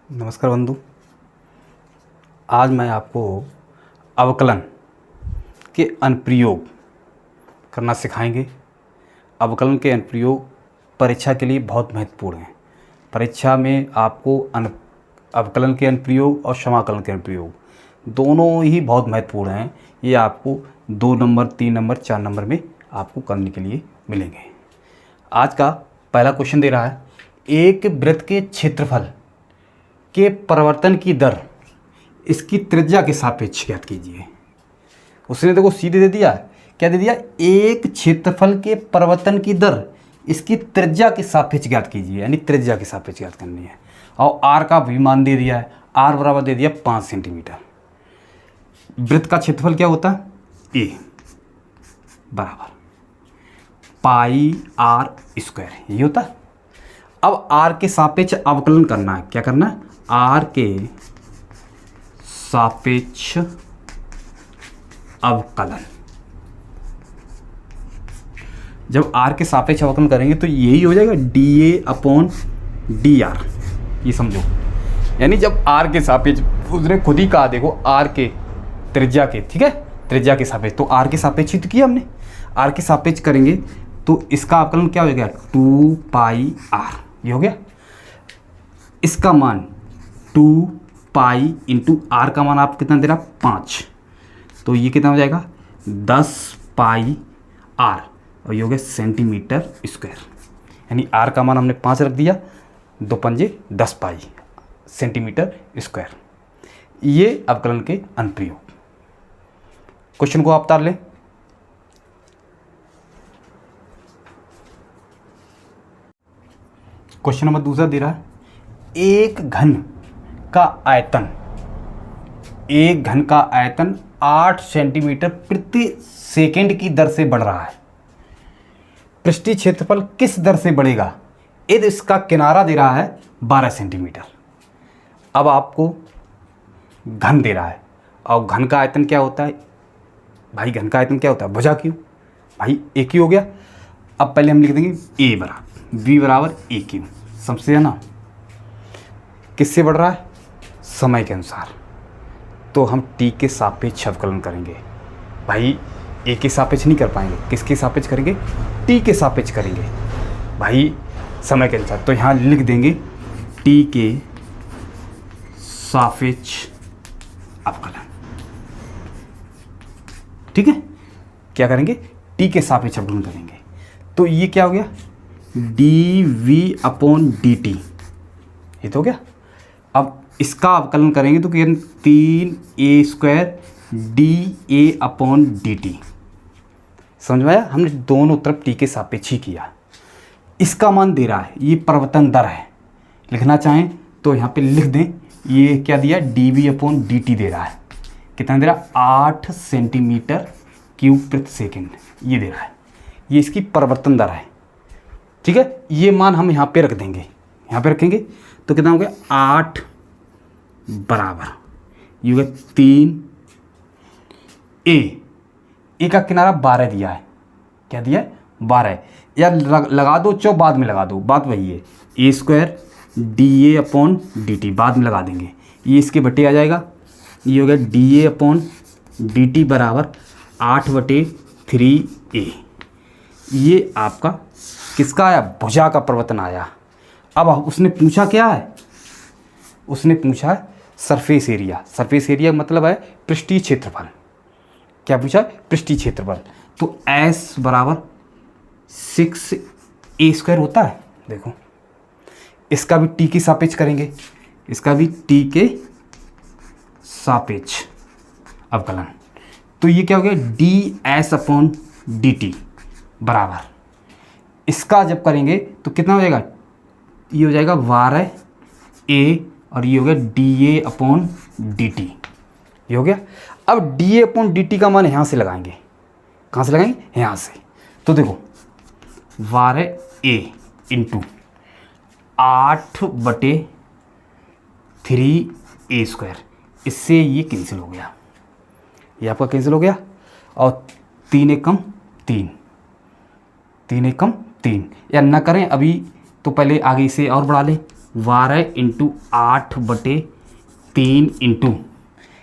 नमस्कार बंधु। आज मैं आपको अवकलन के अनुप्रयोग करना सिखाएंगे। अवकलन के अनुप्रयोग परीक्षा के लिए बहुत महत्वपूर्ण हैं। परीक्षा में आपको अवकलन के अनुप्रयोग और समाकलन के अनुप्रयोग दोनों ही बहुत महत्वपूर्ण हैं। ये आपको 2 नंबर, 3 नंबर, 4 नंबर में आपको करने के लिए मिलेंगे। आज का पहला क्वेश्चन दे रहा है, एक वृत्त के क्षेत्रफल के परिवर्तन की दर इसकी त्रिज्या के सापेक्ष ज्ञात कीजिए। उसने देखो सीधे दे दिया, क्या दे दिया, एक क्षेत्रफल के परिवर्तन की दर इसकी त्रिज्या के सापेक्ष ज्ञात कीजिए, यानी त्रिज्या के सापेक्ष ज्ञात करनी है। और आर का भी मान दे दिया है, आर बराबर दे दिया 5 सेंटीमीटर। वृत्त का क्षेत्रफल क्या होता है, ए बराबर पाई आर स्क्वायर, यही होता है। अब आर के सापेक्ष अवकलन करना है। क्या करना है, आर के सापेक्ष अवकलन। जब आर के सापेक्ष अवकलन करेंगे तो यही हो जाएगा D a upon D R. ये समझो, यानी जब आर के सापेक्ष, उसने खुद ही कहा, देखो आर के त्रिज्या के, ठीक है, त्रिज्या के सापेक्ष, तो आर के सापेक्ष ही तो किया हमने। आर के सापेक्ष करेंगे तो इसका अवकलन क्या हो जाएगा, 2 पाई आर, ये हो गया। इसका मान 2 पाई इंटू आर का मान आप कितना दे रहा, 5, तो ये कितना हो जाएगा 10 पाई आर, और ये हो गया सेंटीमीटर स्क्वायर। यानी आर का मान हमने 5 रख दिया, 2 पंजे 10 पाई सेंटीमीटर स्क्वायर। ये अवकलन के अनुप्रयोग। क्वेश्चन को आप उतार लें। क्वेश्चन नंबर दूसरा दे रहा है, एक घन का आयतन 8 सेंटीमीटर प्रति सेकंड की दर से बढ़ रहा है। पृष्ठीय क्षेत्रफल किस दर से बढ़ेगा यदि इसका किनारा दे रहा है 12 सेंटीमीटर। अब आपको घन दे रहा है, और घन का आयतन क्या होता है भाई, घन का आयतन क्या होता है, भुजा क्यू, भाई एक ही हो गया। अब पहले हम लिख देंगे ए बराबर बी बराबर ए क्यू, समझते हैं ना। किससे बढ़ रहा है, समय के अनुसार, तो हम टी के सापेक्ष अवकलन करेंगे। भाई ए के सापेक्ष नहीं कर पाएंगे, किसके सापेक्ष करेंगे, टी के सापेक्ष करेंगे भाई, समय के अनुसार। तो यहाँ लिख देंगे टी के सापेक्ष अवकलन, ठीक है। क्या करेंगे, टी के सापेक्ष अवकलन करेंगे। तो ये क्या हो गया, D we upon D T, ये तो हो गया। अब इसका अवकलन करेंगे तो 3 a square d a upon D t. समझ में आया, हमने दोनों तरफ टी के सापेक्ष ही किया। इसका मान दे रहा है, ये परिवर्तन दर है, लिखना चाहें तो यहाँ पे लिख दें। ये क्या दिया, d we upon D t दे रहा है, कितना दे रहा है, 8 सेंटीमीटर क्यूब प्रति सेकेंड, ये दे रहा है। ये इसकी परिवर्तन दर है, ठीक है। ये मान हम यहाँ पे रख देंगे, यहाँ पे रखेंगे तो कितना हो गया, 8 बराबर ये हो गया 3 ए का किनारा 12 दिया है, क्या दिया है, 12। या लगा दो चौ, बाद में लगा दो, बात वही है, a square d a upon D t बाद में लगा देंगे, ये इसके बटे आ जाएगा। ये हो गया D a upon D t बराबर 8/3 ए। ये आपका किसका आया, भुजा का परिवर्तन आया। अब उसने पूछा क्या है, उसने पूछा है सरफेस एरिया। सरफेस एरिया मतलब है पृष्ठीय क्षेत्रफल। क्या पूछा है, पृष्ठीय क्षेत्रफल। तो एस बराबर 6 ए स्क्वायर होता है। देखो इसका भी टी के सापेक्ष करेंगे, इसका भी टी के सापेक्ष अवकलन। तो ये क्या हो गया, D S upon D t बराबर, इसका जब करेंगे तो कितना हो जाएगा, ये हो जाएगा 12 ए, और ये हो गया D a upon D T, ये हो गया। अब D a upon D t का मान यहाँ से लगाएंगे, कहाँ से लगाएंगे, यहाँ से। तो देखो 12 ए इंटू 8/3 ए स्क्वायर, इससे ये कैंसिल हो गया, ये आपका कैंसिल हो गया। और 3 एकम 3, 3 एकम 3, या ना करें अभी तो पहले आगे इसे और बढ़ा लें, 12 इंटू 8/3 इंटू,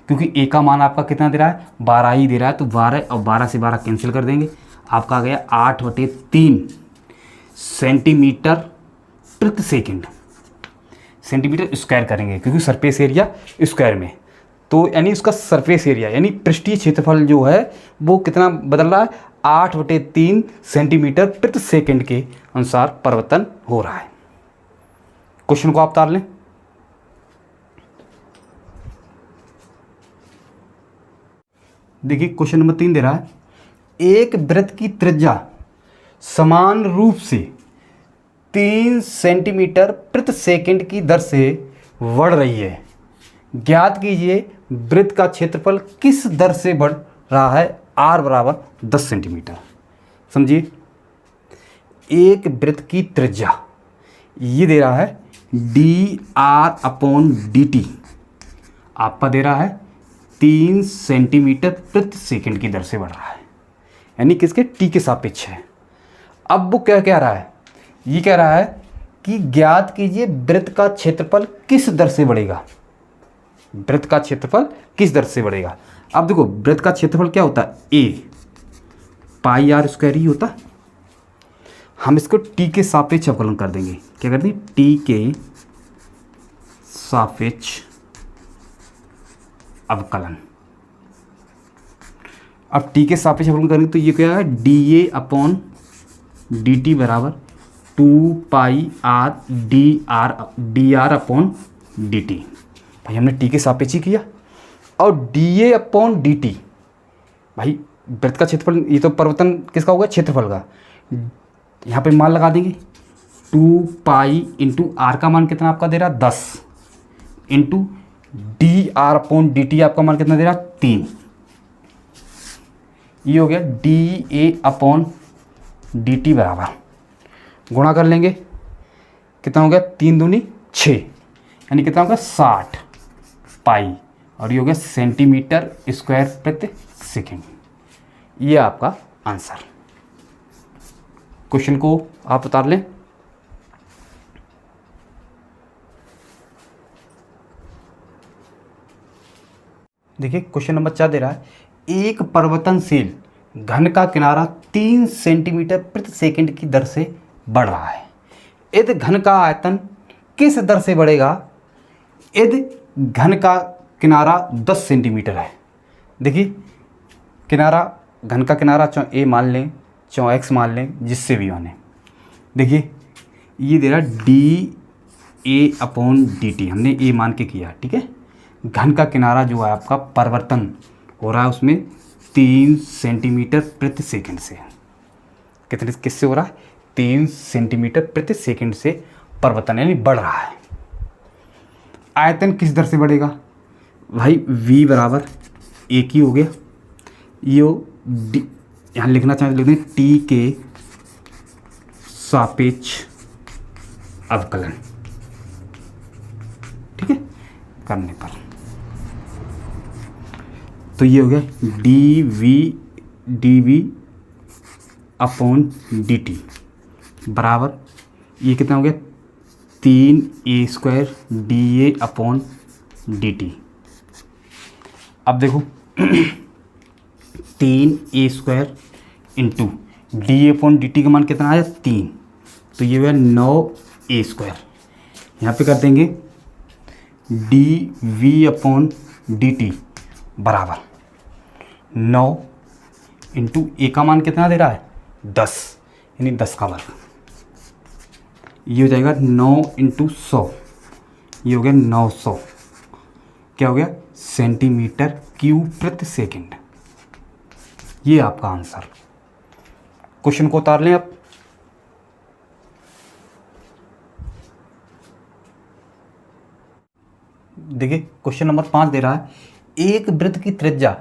क्योंकि ए का मान आपका कितना दे रहा है, 12 ही दे रहा है, तो 12 और 12 से 12 कैंसिल कर देंगे, आपका आ गया 8/3 सेंटीमीटर प्रति सेकंड। सेंटीमीटर स्क्वायर करेंगे क्योंकि सरफेस एरिया स्क्वायर में, तो यानी उसका सरफेस एरिया यानी पृष्ठीय क्षेत्रफल जो है वो कितना बदल रहा है, 8/3 सेंटीमीटर प्रति सेकंड के अनुसार परिवर्तन हो रहा है। क्वेश्चन को आप उतार लें। देखिए क्वेश्चन नंबर 3 दे रहा है, एक वृत्त की त्रिज्या समान रूप से 3 सेंटीमीटर प्रति सेकंड की दर से बढ़ रही है, ज्ञात कीजिए वृत्त का क्षेत्रफल किस दर से बढ़ रहा है, r बराबर 10 सेंटीमीटर। समझिए, एक वृत्त की त्रिज्या ये दे रहा है dr/dt, आपका दे रहा है 3 सेंटीमीटर प्रति सेकंड की दर से बढ़ रहा है, यानी किसके, t के सापेक्ष है। अब वो क्या कह रहा है, ये कह रहा है कि ज्ञात कीजिए वृत्त का क्षेत्रफल किस दर से बढ़ेगा, वृत्त का क्षेत्रफल किस दर से बढ़ेगा। अब देखो वृत्त का क्षेत्रफल क्या होता है, a πr² ही होता है। हम इसको t के सापेक्ष अवकलन कर देंगे, क्या कर देंगे, t के सापेक्ष अवकलन। अब t के सापेक्ष अवकलन करेंगे तो ये क्या है, dA/dt बराबर 2πr/dr/dt। भाई हमने t के सापेक्ष ही किया, और dA/dt भाई वृत्त का क्षेत्रफल, ये तो परिवर्तन किसका होगा, क्षेत्रफल का। यहाँ पे मान लगा देंगे 2π इंटू आर का मान कितना आपका दे रहा है 10 इंटू dr/dt आपका मान कितना दे रहा है 3। ये हो गया dA/dt बराबर, गुणा कर लेंगे कितना हो गया, 3 दूनी 6, यानी कितना होगा 60 पाई, और ये हो गया सेंटीमीटर स्क्वायर प्रति सेकंड। ये आपका आंसर। क्वेश्चन को आप उतार लें। देखिए क्वेश्चन नंबर 4 दे रहा है, एक परिवर्तनशील घन का किनारा 3 सेंटीमीटर प्रति सेकंड की दर से बढ़ रहा है, यदि घन का आयतन किस दर से बढ़ेगा, यदि घन का किनारा 10 सेंटीमीटर है। देखिए किनारा, घन का किनारा चाहे a मान लें चाहे x मान लें, जिससे भी माने। देखिए ये दे रहा dA/dt, हमने a मान के किया, ठीक है। घन का किनारा जो है आपका परिवर्तन हो रहा है उसमें 3 सेंटीमीटर प्रति सेकंड से, कितने किससे हो रहा है, 3 सेंटीमीटर प्रति सेकंड से परिवर्तन यानी बढ़ रहा है। आयतन किस दर से बढ़ेगा, भाई v बराबर एक ही हो गया, ये यहाँ लिखना चाहते लिख दें t के सापेक्ष अवकलन, ठीक है, करने पर तो ये हो गया dV/dt बराबर, ये कितना हो गया 3a² dA/dt। अब देखो 3a² इंटू dA/dt का मान कितना आया 3, तो ये हुआ 9a²। यहाँ पे कर देंगे dV/dt बराबर 9 इंटू ए का मान कितना दे रहा है 10, यानी 10 का वर्ग। ये हो जाएगा 9 इंटू 100, ये हो गया 900, क्या हो गया सेंटीमीटर क्यूब प्रति सेकंड। ये आपका आंसर। क्वेश्चन को उतार लें आप। देखिए क्वेश्चन नंबर 5 दे रहा है, एक वृत्त की त्रिज्या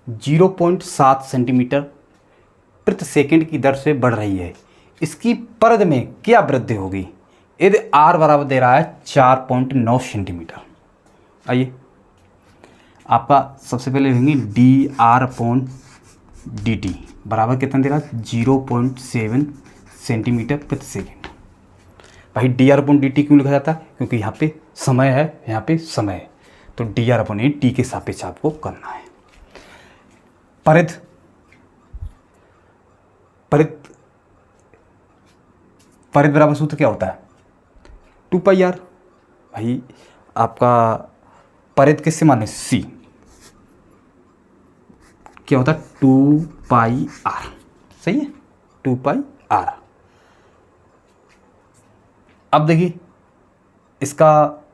0.7 सेंटीमीटर प्रति सेकंड की दर से बढ़ रही है, इसकी परिधि में क्या वृद्धि होगी, यदि r बराबर दे रहा है 4.9 सेंटीमीटर। आइए आपका सबसे पहले लेंगे dr/dt बराबर कितना दे रहा है 0.7 सेंटीमीटर प्रति सेकंड। भाई D r upon D T क्यों लिखा जाता है? क्योंकि यहाँ पे समय है, यहाँ पे समय है, तो डी आर अपॉन टी के सापेक्ष आपको करना है। परिध, परिध, परिध बराबर सूत्र क्या होता है? 2πr। भाई आपका परिध किससे माने? सी। क्या होता है? 2πr। सही है, 2πr। अब देखिए इसका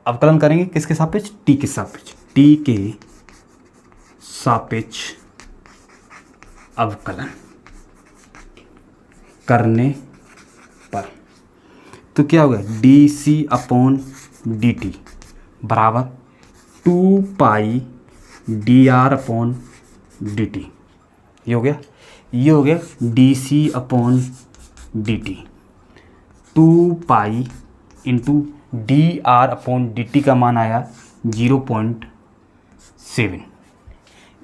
अवकलन करेंगे किसके सापेक्ष? टी के सापेक्ष। टी के सापेक्ष अवकलन करने पर तो क्या होगा? D c upon D t बराबर 2π d r upon D T. ये हो गया, ये हो गया d c upon D t. 2π into d r upon D t का मान आया 0.7,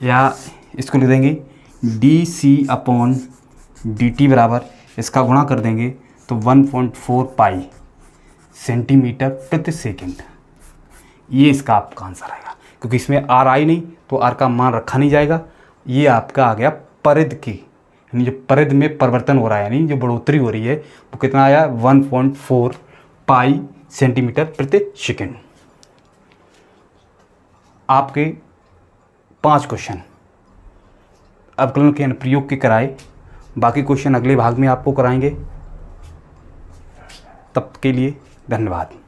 या इसको लिख देंगे d c upon D t बराबर, इसका गुणा कर देंगे तो 1.4π सेंटीमीटर प्रति सेकंड। ये इसका आपका आंसर आएगा, क्योंकि इसमें आर आई नहीं तो आर का मान रखा नहीं जाएगा। ये आपका आ गया परिध की, यानी जो परिध में परिवर्तन हो रहा है, यानी जो बढ़ोतरी हो रही है वो कितना आया? 1.4π सेंटीमीटर प्रति सेकंड। आपके 5 क्वेश्चन अवकलन के अनुप्रयोग के कराए, बाकी क्वेश्चन अगले भाग में आपको कराएंगे। तब के लिए धन्यवाद।